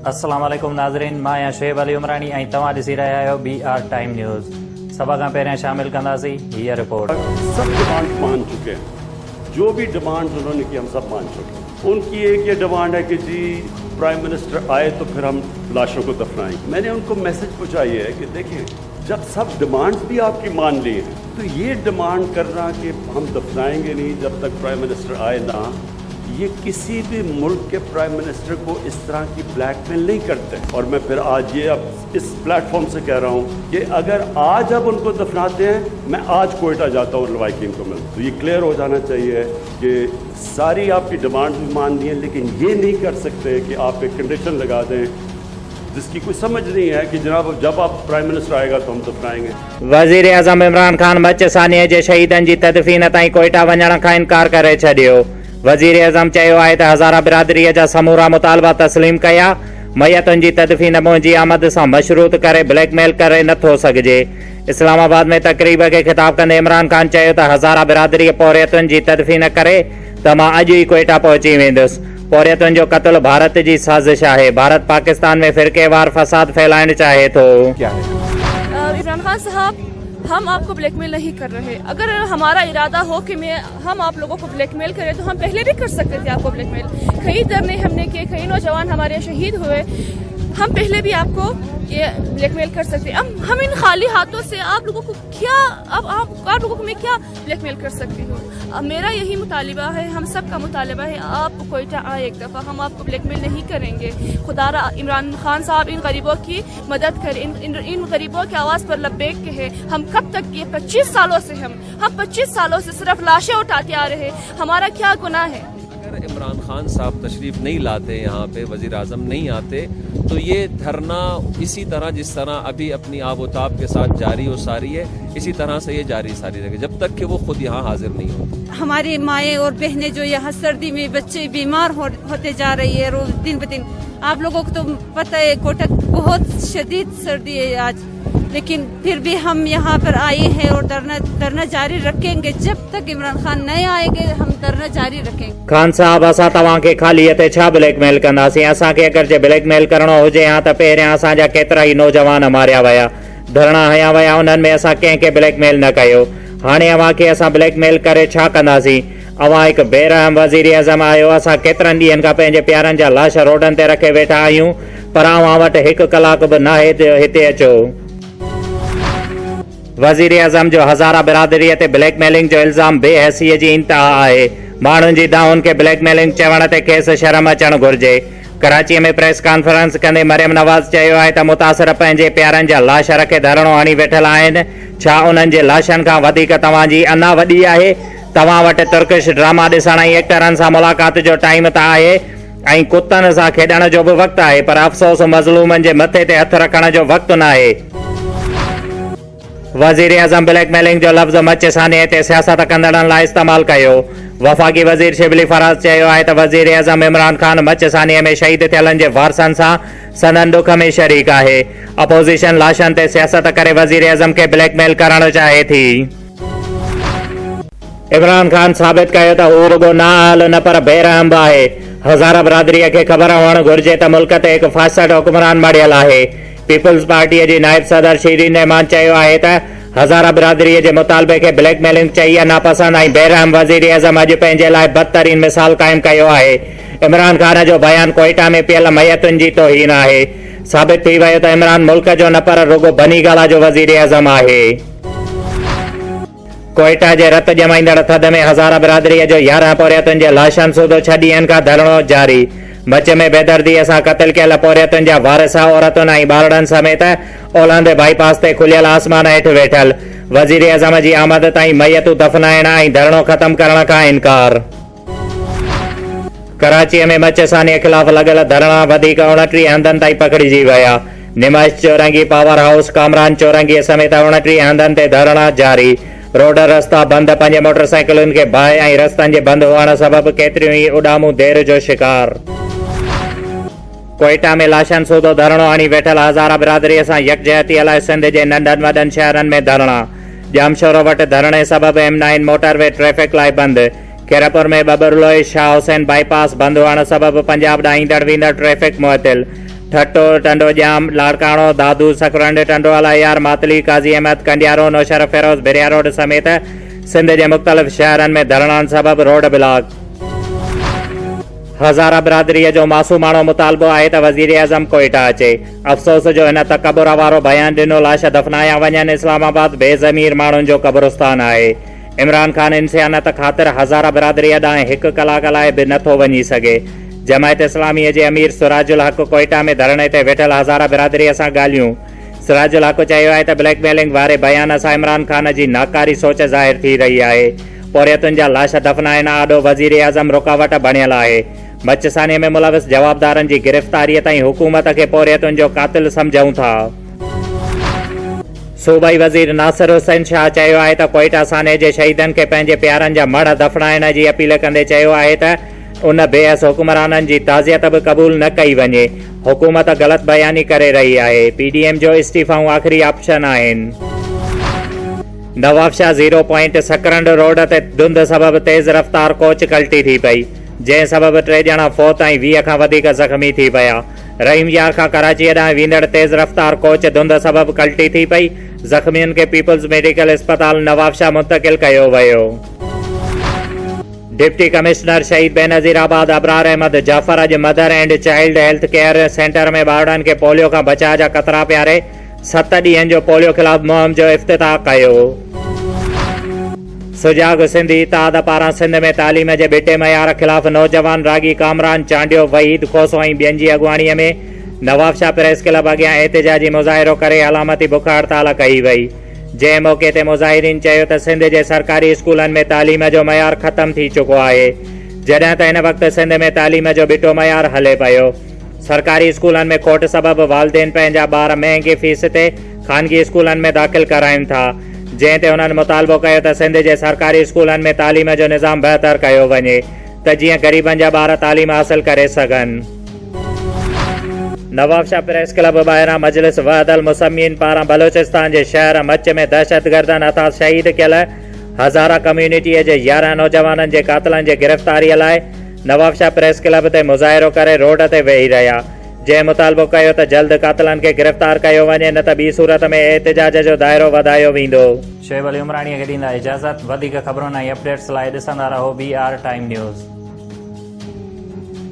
अस्सलाम वालेकुम नाज़रीन, मां आहियां शुएब अली उमरानी ऐं तव्हां ॾिसी रहिया आहियो BR टाइम न्यूज़। सभ खां पहिरियां शामिल कंदासीं हीअ रिपोर्ट। सब डिमांड मान चुके हैं, जो भी डिमांड उन्होंने की हम सब मान चुके हैं। उनकी एक ये डिमांड है कि जी प्राइम मिनिस्टर आए तो फिर हम लाशों को दफनाएंगे। मैंने उनको मैसेज पहुंचाई है कि देखिए, जब सब डिमांड्स भी आपकी मान ली हैं तो ये डिमांड करना कि हम दफनाएंगे नहीं जब तक प्राइम मिनिस्टर आए ना, ये किसी भी मुल्क के प्राइम मिनिस्टर को इस तरह की ब्लैकमेल नहीं करते। और मैं फिर आज ये अब इस प्लेटफॉर्म से कह रहा हूँ कि अगर आज अब उनको दफनाते हैं, मैं आज कोयटा जाता हूँ लवाकिन को मिल। तो ये क्लियर हो जाना चाहिए कि सारी आपकी डिमांड भी मान दी है, लेकिन ये नहीं कर सकते कि आप एक कंडीशन लगा दें जिसकी कोई समझ नहीं है कि जनाब जब आप प्राइम मिनिस्टर आएगा तो हम दफनाएंगे। वज़ीर आज़म इमरान खान बचसानीअ जे शहीदनि जी तदफ़ीन ताईं कोयटा वञण खां इनकार करे छॾियो। वज़ीर आज़म चयो आहे त हज़ारा बिरादरीअ जा समूरा मुतालबा तस्लीम कया। मयतुनि जी तदफ़ीन मुंहिंजी आमद सां मशरूत करे ब्लैकमेल करे नथो सघिजे। इस्लामाबाद में तक़रीब खे ख़िताब कंदे इमरान खान चयो त हज़ारा बिरादरीअ पौरियतुनि जी तदफ़ीन करे त मां अॼु ई कोयटा पहुची वेंदुसि। पौरियतुनि जो क़त्ल भारत जी साज़िश आहे। भारत पाकिस्तान में फ़िरक़ेवार फ़साद फैलाइण चाहे थो। इमरान खान साहब, हम आपको ब्लैकमेल नहीं कर रहे। अगर हमारा इरादा हो कि हम आप लोगों को ब्लैकमेल करें तो हम पहले भी कर सकते थे आपको ब्लैकमेल। कई धरने हमने किए, कई नौजवान हमारे शहीद हुए, हम पहले भी आपको ये ब्लैकमेल कर सकते। अब हम इन खाली हाथों से आप लोगों को क्या आप लोगों को मैं क्या ब्लैकमेल कर सकती हूँ? अब मेरा यही मुतालिबा है, हम सब का मुतालिबा है, आप कोयटा आए एक दफ़ा, हम आपको ब्लैकमेल नहीं करेंगे। खुदारा इमरान खान साहब इन गरीबों की मदद करें, इन गरीबों की आवाज़ पर लब्बैक कहे। हम कब तक ये 25 सालों से हम 25 सालों से सिर्फ लाशें उठाते आ रहे, हमारा क्या गुनाह है? अगर इमरान खान साहब तशरीफ नहीं लाते, यहाँ पे वज़ीर आज़म नहीं आते, तो ये धरना इसी तरह जिस तरह अभी अपनी आबोताब के साथ जारी और सारी है, इसी तरह से ये जारी सारी रहेगी जब तक कि वो खुद यहाँ हाजिर नहीं होते। हमारी माएँ और बहनें जो यहाँ सर्दी में बच्चे बीमार होते जा रही है रोज दिन ब दिन। आप लोगों को तो पता है कोटक बहुत शदीद सर्दी है आज, लेकिन फिर भी हम यहाँ पर आए हैं और धरना जारी रखेंगे जब तक इमरान खान नहीं आएंगे। हम धरना जारी रखेंगे। खान साहब, असां तव्हांखे ख़ाली हथे छा ब्लैकमेल कंदासीं? असांखे अगरि जे ब्लैकमेल करणो हुजे हा त पहिरियां असांजा केतिरा ई नौजवान मारिया विया, धरणा हया विया, उन्हनि में असां कंहिंखे ब्लैकमेल न कयो। हाणे अव्हांखे असां ब्लैकमेल करे छा कंदासीं? अव्हां हिकु बेरहम वज़ीर आज़म आहियो। असां केतिरनि ॾींहंनि खां पंहिंजे प्यारनि जा लाश रोडनि ते रखे वेठा आहियूं, पर अव्हां वटि हिकु कलाक बि न आहे त हिते अचो। वज़ीर आज़म जो हज़ारा बिरादरीअ ते ब्लैकमेलिंग जो इल्ज़ाम बेहसीअ जी इंतहा आहे। माण्हुनि जी दाउनि खे ब्लैकमेलिंग चवण ते खेसि शर्म अचणु घुरिजे। कराचीअ में प्रेस कॉन्फ्रेंस कंदे मरियम नवाज़ चयो आहे त मुतासिर पंहिंजे प्यारनि जा लाश रखे धरणो हणी वेठल आहिनि। छा उन्हनि जे लाशनि खां वधीक तव्हांजी अना वॾी आहे? तव्हां वटि तुर्किश ड्रामा ॾिसण ऐं एक्टरनि सां मुलाक़ात जो टाइम त आहे ऐं कुतनि सां खेॾण जो बि वक़्तु आहे, पर अफ़सोस मज़लूमनि जे मथे ते हथु रखण जो वक़्तु न आहे। वज़ीर आज़म ब्लैकमेलिंग जो लफ़्ज़ मचसानीअ ते सियासत कंदड़नि लाइ इस्तेमालु कयो। वफ़ाक़ी वज़ीर शिबली फराज़ चयो आहे त वज़ीर आज़म इमरान खान मचसानीअ में शहीद थियलनि जे वारसनि सां संदन ॾुख में शरीक आहे। अपोज़िशन लाशनि ते सियासत करे वज़ीर आज़म खे ब्लैकमेल करणु चाहे थी। इमरान खान साबित कयो त हू रुगो नाअहल न पर बेरहम आहे। हज़ारा बिरादरीअ खे ख़बर हुअणु घुरिजे त मुल्क ते हिकु फ़ासिद हुक्मरान मढ़ियल आहे। पीपल्स पार्टीअ जी नाइब सदर शीरीन रहमान चयो आहे त हज़ारा बिरादरीअ जे मुतालबे खे ब्लैकमेलिंग चई आहे नापसंद ऐं बेरहम वज़ीर आज़म अॼु पंहिंजे लाइ बदतरीन मिसाल क़ाइमु कयो आहे। इमरान खान जो बयान कोयटा में पियल मयतुनि जी तौहीन आहे। साबित थी वियो त इमरान मुल्क जो न पर रुगो बनी गाला जो वज़ीर आज़म आहे। कोयटा जे रत ॼमाईंदड़ थधि में हज़ारा बिरादरीअ जो 11 पौरियतुनि जे लाशनि सूदो 6 ॾींहंनि खां धरणो जारी। मच में बेदर्दीअ सां क़त्ल कयल पौरियतुनि जा वारिस औरतुनि ऐं ॿारड़नि समेत ओलहंदे बाईपास ते खुलियल आसमान हेठि वेठल। वज़ीर आज़म जी आमद ताईं मयतूं दफ़नाइण ऐं धरणो ख़त्म करण खां इनकार। कराचीअ में मचसानीअ ख़िलाफ़ लॻल धरणा वधीक 29 हंधनि ताईं पकड़िजी विया। निमाइश चौरंगी, पावर हाउस, कामरान चौरंगी समेत 29 हंधनि ते धरणा जारी। रोड रस्ता बंदि, 5 मोटरसाइकिलुनि खे बाहि ऐं रस्तनि जे बंदि हुअण सबबि केतिरियूं ई उॾामूं देर जो शिकार। कोयटा में लाशनि सूदो धरणो हणी वेठल हज़ारा बिरादरीअ सां यकजहतीअ लाइ सिंध जे नंढनि वॾनि शहरनि में धरणा। जामशोरो वटि धरणे सबबि M9 मोटरवे ट्रैफ़िक लाइ बंदि। खैरपुर में बबरलोई शाह हुसैन बाईपास बंदि हुअण सबबि पंजाब ॾांहुं ईंदड़ वेंदड़ ट्रैफ़िक मुअतिल। ठट्टो टंडो जाम लाड़काणो दादू सकरंड टंडोवाला यार मातली काजी अहमद कंडियारो नौशर फिरोज बिरिया रोड समेत सिंध के मुख्तलिफ शहरन में धरणान सबब रोड ब्लॉक। हज़ारा बिरादरी जो मासूम माण्हू मुतालबो आहे त वज़ीर आज़म कोयटा अचे। अफ़सोस जो इन तकबुर वारो बयान ॾिनो लाश दफ़नाया वञनि। इस्लामाबाद बेज़मीर माण्हुनि जो कब्रिस्तान आहे। इमरान खान इंसानियत ख़ातिर हज़ारा बिरादरी ॾांहुं 1 कलाक लाइ बि नथो वञी सघे। जमायत इस्लामी जे अमीर सिराजुल हक़ कोयटा में धरणे ते वेठल हज़ारा बिरादरीअ सां ॻाल्हियूं। सिराजुल हक़ चयो आहे त ब्लैकमेलिंग वारे बयान सां इमरान खान जी नाकारी सोच ज़ाहिर थी रही आहे। पोरियतुनि जा लाश दफ़नाइण आॾो वज़ीर आज़म रुकावट बणियल आहे। मचसानी में मुलविस जवाबदारनि जी गिरफ़्तारीअ ताईं हुकूमत खे पोरियतुनि जो कातिल सम्झूं था। सूबाई वज़ीर नासिर हुसैन शाह चयो आहे त कोयटा साने जे शहीदनि खे पंहिंजे प्यारनि जा मढ़ दफ़नाइण जी अपील कंदे चयो आहे त उन बेहस हुकुमराननि जी ताज़ियत बि क़बूल न कई वञे। हुकूमत ग़लति बयानी करे रही आहे। PDM जो इस्तीफ़ाऊं आख़िरी ऑप्शन आहिनि। नवाबशाह 0 पॉइंट सकरंड रोड ते धुंध सबब तेज़ रफ़्तार कोच कल्टी थी पई, जंहिं सबब 3 ॼणा फौत ऐं 20 खां वधीक ज़ख़्मी थी पिया। रहीम यार खां कराची ॾांहुं वेंदड़ तेज़ रफ़्तार कोच धुंध सबब कल्टी थी पई। ज़ख़्मियुनि खे पीपल्स मेडिकल अस्पताल नवाबशाह मुंतक़िल कयो वियो। डिप्टी कमिश्नर शहीद बेनज़ीराबाद अबरार अहमद जाफ़र अॼु mother and child health care centre में ॿारनि खे पोलियो खां बचाव जा क़तरा पियारे 7 ॾींहनि जो पोलियो ख़िलाफ़ मुहिम जो इफ़्तिताह कयो। सुजाग सिंधी इत्तेहाद पारां सिंध में तालीम जे ॿिटे मयार ख़िलाफ़ नौजवान रागी कामरान चांडियो वहीद खोसो ऐं ॿियनि जी अॻुवाणीअ में नवाबशाह प्रेस क्लब अॻियां एहतिजाजी मुज़ाहिरो करे अलामती बुख हड़ताल कई वई। जंहिं मौक़े ते मुज़ाहिरीन चयो त सिंध जे सरकारी स्कूलनि में तालीम जो मयार ख़तम थी चुको आहे, जॾहिं त हिन वक़्तु सिंध में तालीम जो ॿिटो मयार हले पियो। सरकारी स्कूलनि में खोट सबब वालिदेन पंहिंजा ॿार महांगी फीस ते ख़ानगी स्कूलनि में दाख़िल कराइनि था, जंहिं ते हुननि मुतालबो कयो त सिंध जे सरकारी स्कूलनि में तालीम जो निज़ाम बहितर कयो वञे त जीअं ग़रीबनि जा ॿार तालीम हासिल करे सघनि। नवाबशाह प्रेस क्लब ॿाहिरां मजलिस वहदल मुसम्मीन पारां बलोचिस्तान जे शहर मच में दहशतगर्दनि हथां शहीद थियल हज़ारा कम्यूनिटीअ जे 11 नौजवाननि जे कातिलनि जे गिरफ़्तारीअ लाइ नवाबशाह प्रेस क्लब ते मुज़ाहिरो करे रोड ते वेही रहिया, जंहिं मुतालबो कयो त जल्द कातिलनि खे गिरफ़्तार कयो वञे, न त ॿी सूरत में एहतिजाज जो दाइरो वधायो वेंदो। शोएब अली उमराणीअ खे ॾींदा इजाज़त। वधीक ख़बरुनि ऐं अपडेट्स लाइ ॾिसंदा रहो BR टाइम न्यूज़।